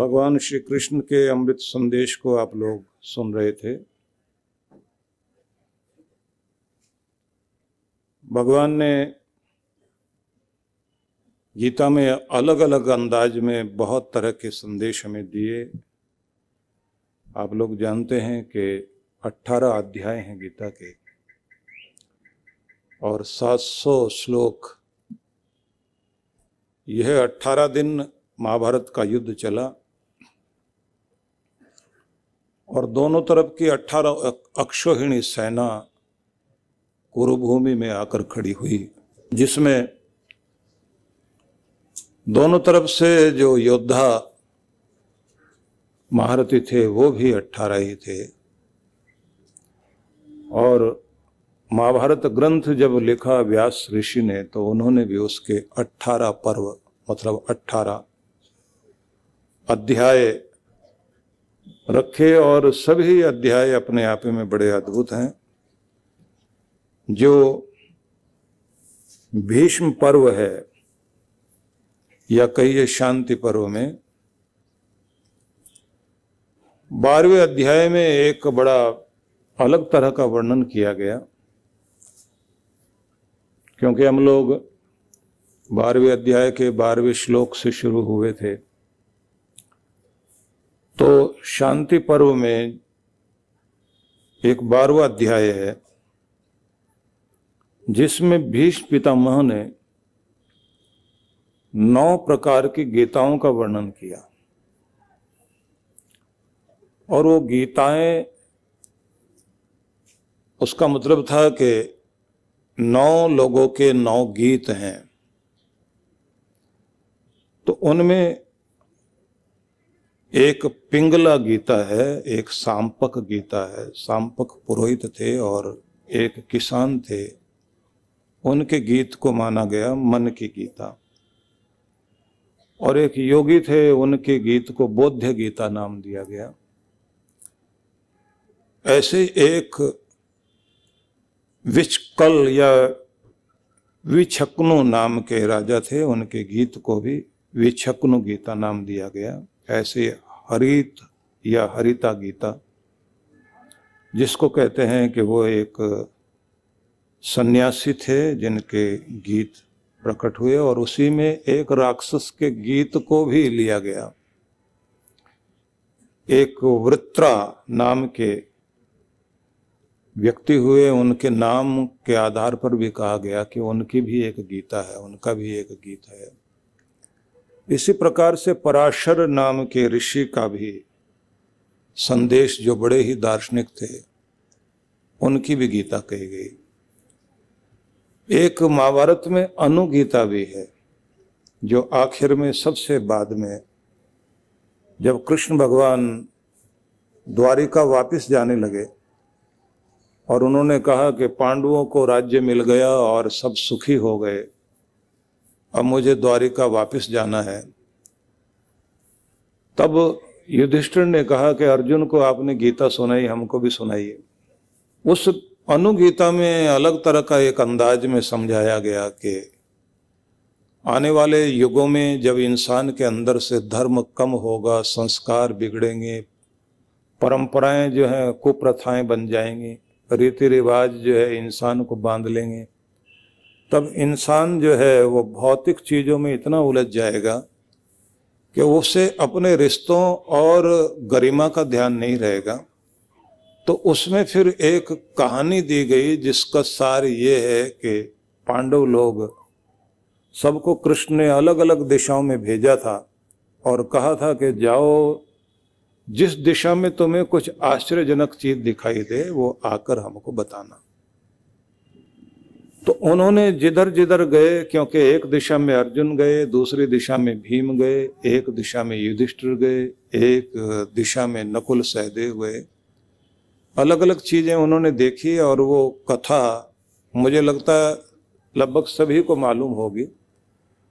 भगवान श्री कृष्ण के अमृत संदेश को आप लोग सुन रहे थे। भगवान ने गीता में अलग अलग अंदाज में बहुत तरह के संदेश हमें दिए। आप लोग जानते हैं कि 18 अध्याय हैं गीता के और 700 श्लोक। यह 18 दिन महाभारत का युद्ध चला और दोनों तरफ की 18 अक्षौहिणी सेना कुरुभूमि में आकर खड़ी हुई, जिसमें दोनों तरफ से जो योद्धा महारथी थे वो भी 18 ही थे। और महाभारत ग्रंथ जब लिखा व्यास ऋषि ने तो उन्होंने भी उसके 18 पर्व मतलब 18 अध्याय रखे और सभी अध्याय अपने आप में बड़े अद्भुत हैं। जो भीष्म पर्व है या कहिए शांति पर्व में 12वें अध्याय में एक बड़ा अलग तरह का वर्णन किया गया, क्योंकि हम लोग 12वें अध्याय के 12वें श्लोक से शुरू हुए थे। तो शांति पर्व में एक 12वां अध्याय है जिसमें भीष्म पितामह ने 9 प्रकार की गीताओं का वर्णन किया। और वो गीताएं, उसका मतलब था कि 9 लोगों के 9 गीत हैं। तो उनमें एक पिंगला गीता है, एक सांपक गीता है। सांपक पुरोहित थे और एक किसान थे, उनके गीत को माना गया मन की गीता। और एक योगी थे, उनके गीत को बोध्य गीता नाम दिया गया। ऐसे एक विचकल या विछक्नु नाम के राजा थे, उनके गीत को भी विछक्नु गीता नाम दिया गया। ऐसे हरित या हरिता गीता, जिसको कहते हैं कि वो एक सन्यासी थे जिनके गीत प्रकट हुए, और उसी में एक राक्षस के गीत को भी लिया गया। एक वृत्रा नाम के व्यक्ति हुए, उनके नाम के आधार पर भी कहा गया कि उनकी भी एक गीता है, उनका भी एक गीत है। इसी प्रकार से पराशर नाम के ऋषि का भी संदेश, जो बड़े ही दार्शनिक थे, उनकी भी गीता कही गई। एक महाभारत में अनुगीता भी है, जो आखिर में सबसे बाद में जब कृष्ण भगवान द्वारिका वापस जाने लगे और उन्होंने कहा कि पांडवों को राज्य मिल गया और सब सुखी हो गए, अब मुझे द्वारिका वापस जाना है। तब युधिष्ठिर ने कहा कि अर्जुन को आपने गीता सुनाई, हमको भी सुनाइए। उस अनुगीता में अलग तरह का एक अंदाज में समझाया गया कि आने वाले युगों में जब इंसान के अंदर से धर्म कम होगा, संस्कार बिगड़ेंगे, परंपराएं जो हैं कुप्रथाएं बन जाएंगी, रीति रिवाज जो है इंसान को बांध लेंगे, तब इंसान जो है वो भौतिक चीजों में इतना उलझ जाएगा कि उसे अपने रिश्तों और गरिमा का ध्यान नहीं रहेगा। तो उसमें फिर एक कहानी दी गई जिसका सार ये है कि पांडव लोग सबको कृष्ण ने अलग अलग दिशाओं में भेजा था और कहा था कि जाओ, जिस दिशा में तुम्हें कुछ आश्चर्यजनक चीज दिखाई दे वो आकर हमको बताना। तो उन्होंने जिधर जिधर गए, क्योंकि एक दिशा में अर्जुन गए, दूसरी दिशा में भीम गए, एक दिशा में युधिष्ठिर गए, एक दिशा में नकुल सहदेव गए, अलग अलग चीजें उन्होंने देखी। और वो कथा मुझे लगता है लगभग सभी को मालूम होगी।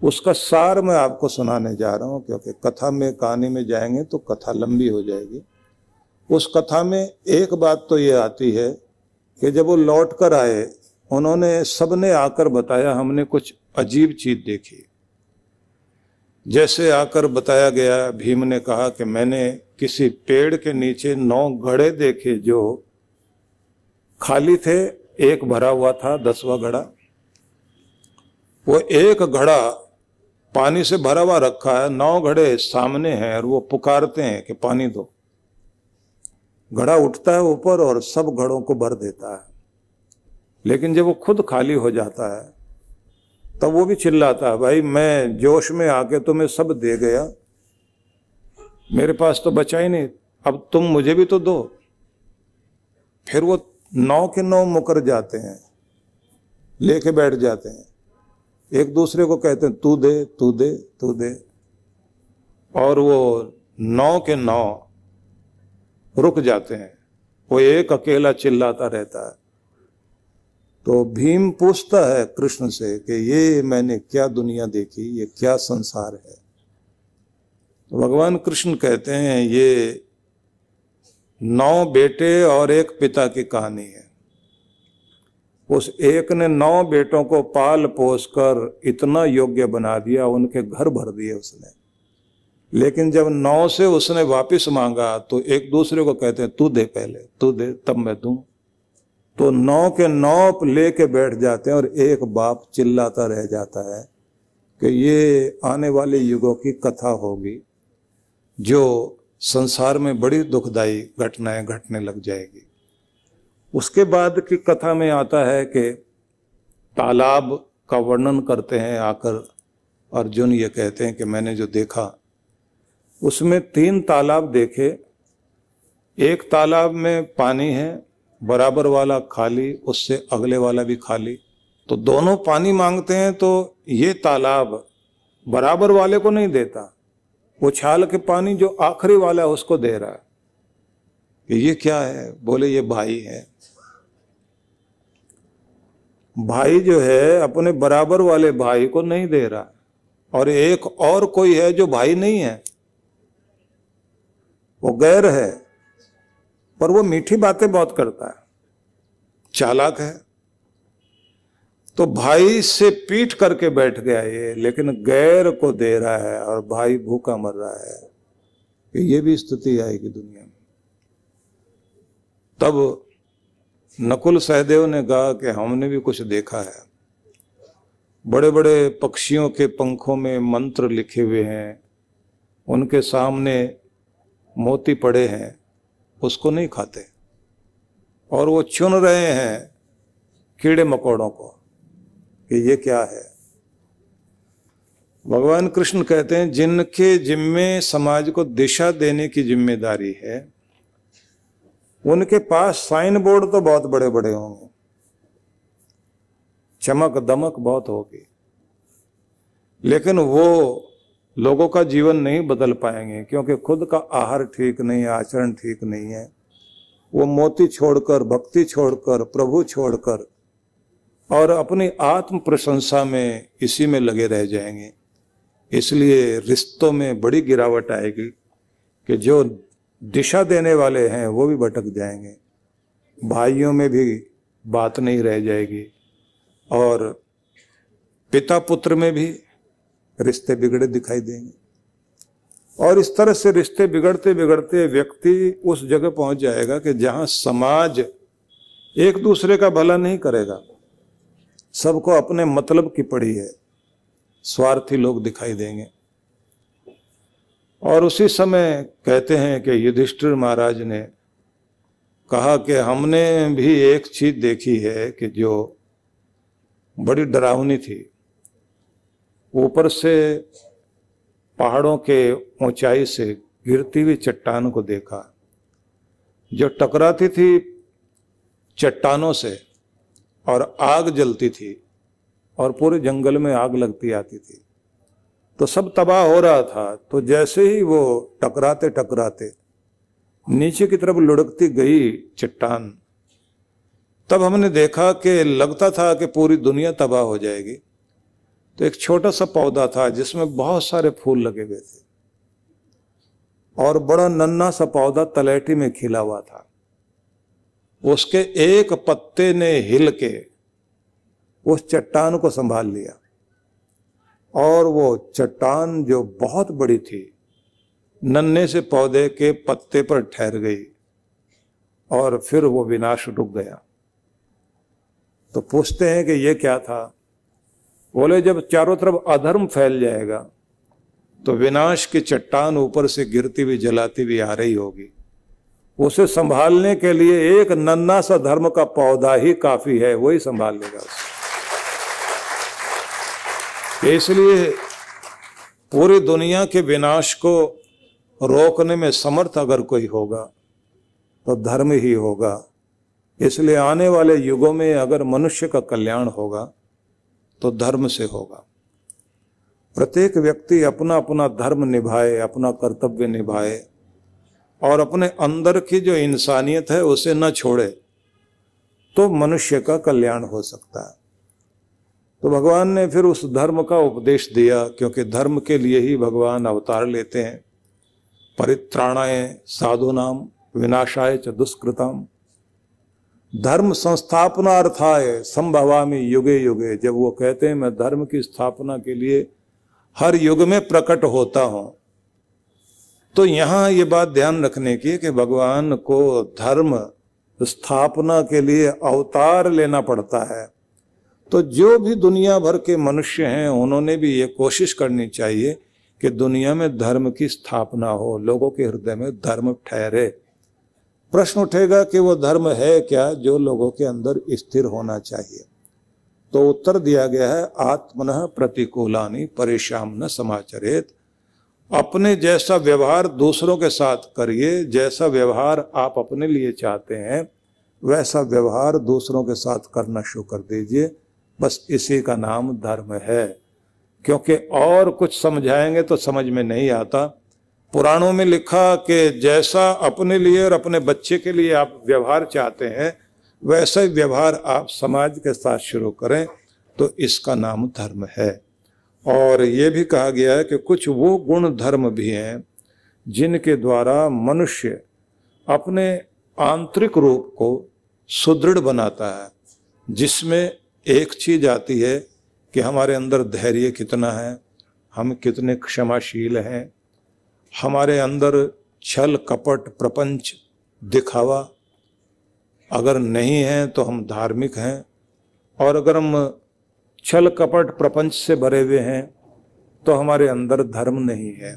उसका सार मैं आपको सुनाने जा रहा हूँ, क्योंकि कथा में कहानी में जाएंगे तो कथा लंबी हो जाएगी। उस कथा में एक बात तो ये आती है कि जब वो लौट कर आए, उन्होंने सबने आकर बताया हमने कुछ अजीब चीज देखी। जैसे आकर बताया गया, भीम ने कहा कि मैंने किसी पेड़ के नीचे 9 घड़े देखे जो खाली थे, एक भरा हुआ था, 10वां घड़ा। वो एक घड़ा पानी से भरा हुआ रखा है, 9 घड़े सामने हैं और वो पुकारते हैं कि पानी दो। घड़ा उठता है ऊपर और सब घड़ों को भर देता है, लेकिन जब वो खुद खाली हो जाता है तब वो भी चिल्लाता है, भाई मैं जोश में आके तुम्हें सब दे गया, मेरे पास तो बचा ही नहीं, अब तुम मुझे भी तो दो। फिर वो 9 के 9 मुकर जाते हैं, लेके बैठ जाते हैं, एक दूसरे को कहते हैं तू दे तू दे तू दे, और वो 9 के 9 रुक जाते हैं। वो एक अकेला चिल्लाता रहता है। तो भीम पूछता है कृष्ण से कि ये मैंने क्या दुनिया देखी, ये क्या संसार है। तो भगवान कृष्ण कहते हैं ये 9 बेटे और एक पिता की कहानी है। उस एक ने 9 बेटों को पाल पोस कर इतना योग्य बना दिया, उनके घर भर दिए उसने। लेकिन जब 9 से उसने वापस मांगा तो एक दूसरे को कहते हैं तू दे, पहले तू दे तब मैं दूं। तो 9 के 9 लेके बैठ जाते हैं और एक बाप चिल्लाता रह जाता है कि ये आने वाले युगों की कथा होगी, जो संसार में बड़ी दुखदाई घटनाएं घटने लग जाएगी। उसके बाद की कथा में आता है कि तालाब का वर्णन करते हैं आकर अर्जुन, ये कहते हैं कि मैंने जो देखा उसमें 3 तालाब देखे। एक तालाब में पानी है, बराबर वाला खाली, उससे अगले वाला भी खाली। तो दोनों पानी मांगते हैं, तो ये तालाब बराबर वाले को नहीं देता, उछाल के पानी जो आखिरी वाला है उसको दे रहा है। कि ये क्या है? बोले ये भाई है। भाई जो है अपने बराबर वाले भाई को नहीं दे रहा, और एक और कोई है जो भाई नहीं है, वो गैर है, पर वो मीठी बातें बहुत करता है, चालाक है। तो भाई से पीठ करके बैठ गया ये, लेकिन गैर को दे रहा है और भाई भूखा मर रहा है। कि ये भी स्थिति आएगी दुनिया में। तब नकुल सहदेव ने कहा कि हमने भी कुछ देखा है, बड़े बड़े पक्षियों के पंखों में मंत्र लिखे हुए हैं, उनके सामने मोती पड़े हैं, उसको नहीं खाते, और वो चुन रहे हैं कीड़े मकोड़ों को कि ये क्या है। भगवान कृष्ण कहते हैं जिनके जिम्मे समाज को दिशा देने की जिम्मेदारी है, उनके पास साइन बोर्ड तो बहुत बड़े बड़े होंगे, चमक दमक बहुत होगी, लेकिन वो लोगों का जीवन नहीं बदल पाएंगे, क्योंकि खुद का आहार ठीक नहीं है, आचरण ठीक नहीं है। वो मोती छोड़कर, भक्ति छोड़कर, प्रभु छोड़कर और अपनी आत्म प्रशंसा में इसी में लगे रह जाएंगे। इसलिए रिश्तों में बड़ी गिरावट आएगी कि जो दिशा देने वाले हैं वो भी भटक जाएंगे, भाइयों में भी बात नहीं रह जाएगी, और पिता पुत्र में भी रिश्ते बिगड़े दिखाई देंगे। और इस तरह से रिश्ते बिगड़ते बिगड़ते व्यक्ति उस जगह पहुंच जाएगा कि जहां समाज एक दूसरे का भला नहीं करेगा, सबको अपने मतलब की पड़ी है, स्वार्थी लोग दिखाई देंगे। और उसी समय कहते हैं कि युधिष्ठिर महाराज ने कहा कि हमने भी एक चीज देखी है कि जो बड़ी डरावनी थी। ऊपर से पहाड़ों के ऊंचाई से गिरती हुई चट्टान को देखा, जो टकराती थी चट्टानों से और आग जलती थी, और पूरे जंगल में आग लगती आती थी, तो सब तबाह हो रहा था। तो जैसे ही वो टकराते टकराते नीचे की तरफ लुढ़कती गई चट्टान, तब हमने देखा कि लगता था कि पूरी दुनिया तबाह हो जाएगी। तो एक छोटा सा पौधा था जिसमें बहुत सारे फूल लगे हुए थे, और बड़ा नन्हा सा पौधा तलैटी में खिला हुआ था। उसके एक पत्ते ने हिल के उस चट्टान को संभाल लिया, और वो चट्टान जो बहुत बड़ी थी नन्हे से पौधे के पत्ते पर ठहर गई और फिर वो विनाश रुक गया। तो पूछते हैं कि ये क्या था? बोले जब चारों तरफ अधर्म फैल जाएगा तो विनाश की चट्टान ऊपर से गिरती हुई जलाती हुई आ रही होगी, उसे संभालने के लिए एक नन्हा सा धर्म का पौधा ही काफी है, वही संभाल लेगा उसे। इसलिए पूरी दुनिया के विनाश को रोकने में समर्थ अगर कोई होगा तो धर्म ही होगा। इसलिए आने वाले युगों में अगर मनुष्य का कल्याण होगा तो धर्म से होगा। प्रत्येक व्यक्ति अपना अपना धर्म निभाए, अपना कर्तव्य निभाए और अपने अंदर की जो इंसानियत है उसे न छोड़े तो मनुष्य का कल्याण हो सकता है। तो भगवान ने फिर उस धर्म का उपदेश दिया, क्योंकि धर्म के लिए ही भगवान अवतार लेते हैं। परित्राणाय साधूनाम विनाशाय च दुष्कृताम धर्म संस्थापनार्थाय संभवामि युगे युगे। जब वो कहते हैं मैं धर्म की स्थापना के लिए हर युग में प्रकट होता हूं, तो यहां ये बात ध्यान रखने की कि भगवान को धर्म स्थापना के लिए अवतार लेना पड़ता है। तो जो भी दुनिया भर के मनुष्य हैं उन्होंने भी ये कोशिश करनी चाहिए कि दुनिया में धर्म की स्थापना हो, लोगों के हृदय में धर्म ठहरे। प्रश्न उठेगा कि वो धर्म है क्या जो लोगों के अंदर स्थिर होना चाहिए? तो उत्तर दिया गया है आत्मनः प्रतिकूलानि परेशान न समाचरेत। अपने जैसा व्यवहार दूसरों के साथ करिए, जैसा व्यवहार आप अपने लिए चाहते हैं वैसा व्यवहार दूसरों के साथ करना शुरू कर दीजिए। बस इसी का नाम धर्म है, क्योंकि और कुछ समझाएंगे तो समझ में नहीं आता। पुराणों में लिखा कि जैसा अपने लिए और अपने बच्चे के लिए आप व्यवहार चाहते हैं वैसा ही व्यवहार आप समाज के साथ शुरू करें, तो इसका नाम धर्म है। और ये भी कहा गया है कि कुछ वो गुण धर्म भी हैं जिनके द्वारा मनुष्य अपने आंतरिक रूप को सुदृढ़ बनाता है, जिसमें एक चीज आती है कि हमारे अंदर धैर्य कितना है, हम कितने क्षमाशील हैं, हमारे अंदर छल कपट प्रपंच दिखावा अगर नहीं है तो हम धार्मिक हैं, और अगर हम छल कपट प्रपंच से भरे हुए हैं तो हमारे अंदर धर्म नहीं है।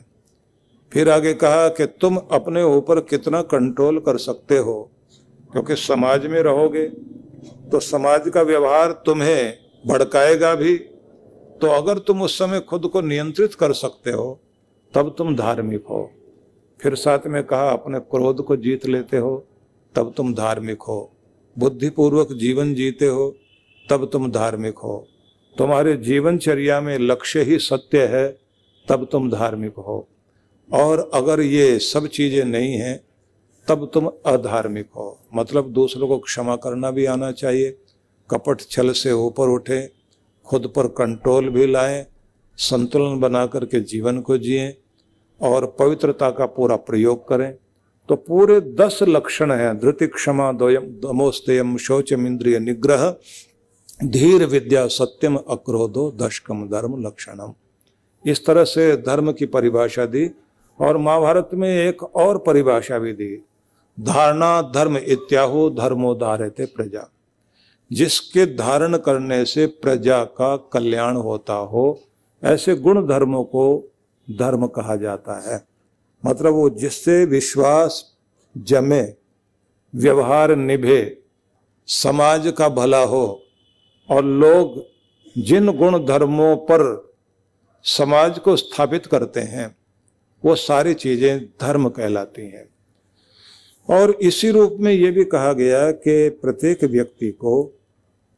फिर आगे कहा कि तुम अपने ऊपर कितना कंट्रोल कर सकते हो, क्योंकि समाज में रहोगे तो समाज का व्यवहार तुम्हें भड़काएगा भी। तो अगर तुम उस समय खुद को नियंत्रित कर सकते हो तब तुम धार्मिक हो। फिर साथ में कहा अपने क्रोध को जीत लेते हो तब तुम धार्मिक हो। बुद्धिपूर्वक जीवन जीते हो तब तुम धार्मिक हो। तुम्हारे जीवनचर्या में लक्ष्य ही सत्य है तब तुम धार्मिक हो। और अगर ये सब चीजें नहीं हैं तब तुम अधार्मिक हो। मतलब दूसरों को क्षमा करना भी आना चाहिए, कपट छल से ऊपर उठे, खुद पर कंट्रोल भी लाएं, संतुलन बना करके जीवन को जिएं और पवित्रता का पूरा प्रयोग करें। तो पूरे 10 लक्षण हैं, धृति क्षमा दमोस्तेयम शौचम इंद्रिय निग्रह धीर विद्या सत्यम अक्रोधो दशकम धर्म लक्षणम। इस तरह से धर्म की परिभाषा दी। और महाभारत में एक और परिभाषा भी दी, धारणा धर्म इत्याहु धर्मोदारते प्रजा। जिसके धारण करने से प्रजा का कल्याण होता हो, ऐसे गुण धर्मों को धर्म कहा जाता है। मतलब वो जिससे विश्वास जमे, व्यवहार निभे, समाज का भला हो और लोग जिन गुण धर्मों पर समाज को स्थापित करते हैं वो सारी चीजें धर्म कहलाती हैं। और इसी रूप में ये भी कहा गया कि प्रत्येक व्यक्ति को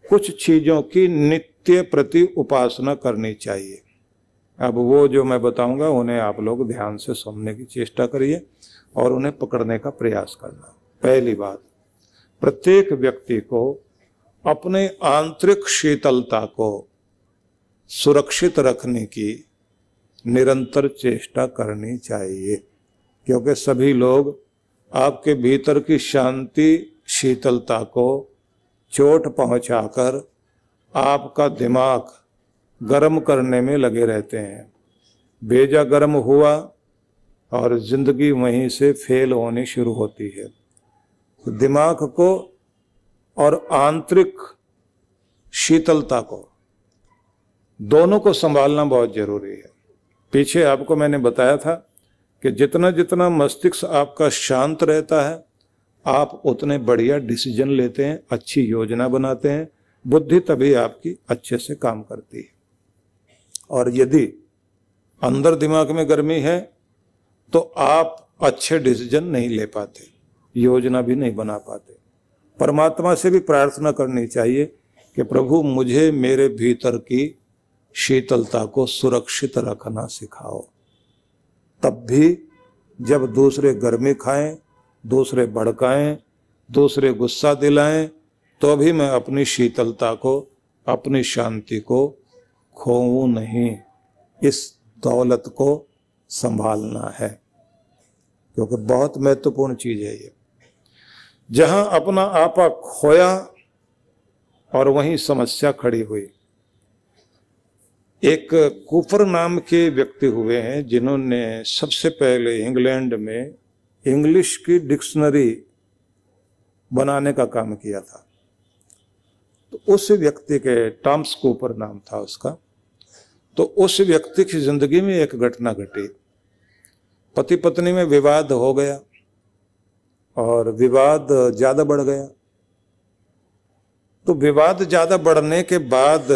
कुछ चीजों की नित्य प्रति उपासना करनी चाहिए। अब वो जो मैं बताऊंगा उन्हें आप लोग ध्यान से सुनने की चेष्टा करिए और उन्हें पकड़ने का प्रयास करना। पहली बात, प्रत्येक व्यक्ति को अपने आंतरिक शीतलता को सुरक्षित रखने की निरंतर चेष्टा करनी चाहिए, क्योंकि सभी लोग आपके भीतर की शांति शीतलता को चोट पहुंचाकर आपका दिमाग गर्म करने में लगे रहते हैं। भेजा गर्म हुआ और जिंदगी वहीं से फेल होनी शुरू होती है। तो दिमाग को और आंतरिक शीतलता को, दोनों को संभालना बहुत जरूरी है। पीछे आपको मैंने बताया था कि जितना जितना मस्तिष्क आपका शांत रहता है, आप उतने बढ़िया डिसीजन लेते हैं, अच्छी योजना बनाते हैं, बुद्धि तभी आपकी अच्छे से काम करती है। और यदि अंदर दिमाग में गर्मी है तो आप अच्छे डिसीजन नहीं ले पाते, योजना भी नहीं बना पाते। परमात्मा से भी प्रार्थना करनी चाहिए कि प्रभु मुझे मेरे भीतर की शीतलता को सुरक्षित रखना सिखाओ। तब भी जब दूसरे गर्मी खाएं, दूसरे भड़काएं, दूसरे गुस्सा दिलाएं, तो भी मैं अपनी शीतलता को, अपनी शांति को खोऊं नहीं। इस दौलत को संभालना है, क्योंकि बहुत महत्वपूर्ण चीज है ये। जहां अपना आपा खोया और वहीं समस्या खड़ी हुई। एक कूपर नाम के व्यक्ति हुए हैं जिन्होंने सबसे पहले इंग्लैंड में इंग्लिश की डिक्शनरी बनाने का काम किया था। तो उस व्यक्ति के, टॉमस कूपर नाम था उसका, तो उस व्यक्ति की जिंदगी में एक घटना घटी। पति पत्नी में विवाद हो गया और विवाद ज्यादा बढ़ गया। तो विवाद ज्यादा बढ़ने के बाद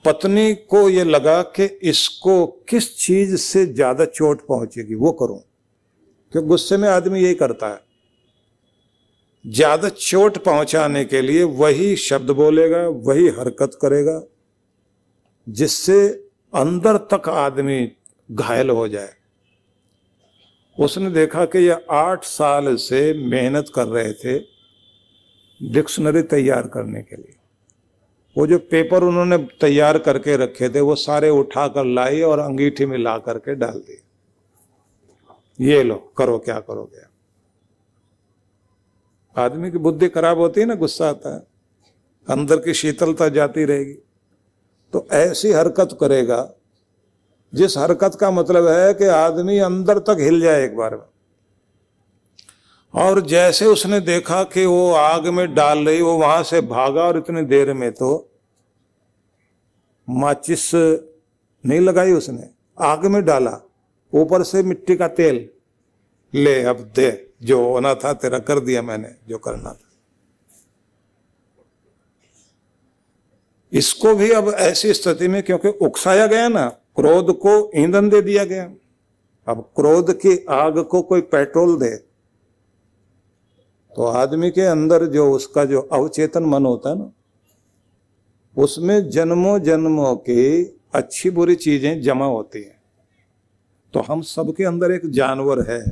पत्नी को ये लगा कि इसको किस चीज से ज्यादा चोट पहुंचेगी वो करूं, क्योंकि गुस्से में आदमी यही करता है। ज्यादा चोट पहुंचाने के लिए वही शब्द बोलेगा, वही हरकत करेगा, जिससे अंदर तक आदमी घायल हो जाए। उसने देखा कि ये 8 साल से मेहनत कर रहे थे डिक्शनरी तैयार करने के लिए। वो जो पेपर उन्होंने तैयार करके रखे थे वो सारे उठाकर लाई और अंगीठी में ला करके डाल दिए। ये लो, करो क्या करोगे। आदमी की बुद्धि खराब होती है ना, गुस्सा आता है, अंदर की शीतलता जाती रहेगी। तो ऐसी हरकत करेगा जिस हरकत का मतलब है कि आदमी अंदर तक हिल जाए एक बार में। और जैसे उसने देखा कि वो आग में डाल रही, वो वहां से भागा और इतनी देर में तो माचिस नहीं लगाई उसने, आग में डाला, ऊपर से मिट्टी का तेल, ले अब दे, जो होना था तेरा कर दिया मैंने, जो करना था। इसको भी अब ऐसी स्थिति में, क्योंकि उकसाया गया ना, क्रोध को ईंधन दे दिया गया। अब क्रोध की आग को कोई पेट्रोल दे तो आदमी के अंदर जो उसका जो अवचेतन मन होता है ना, उसमें जन्मों जन्मों की अच्छी बुरी चीजें जमा होती हैं। तो हम सबके अंदर एक जानवर है,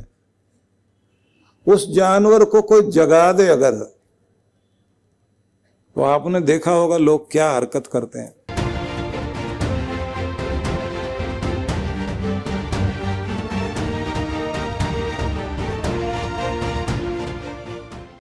उस जानवर को कोई जगा दे अगर, तो आपने देखा होगा लोग क्या हरकत करते हैं।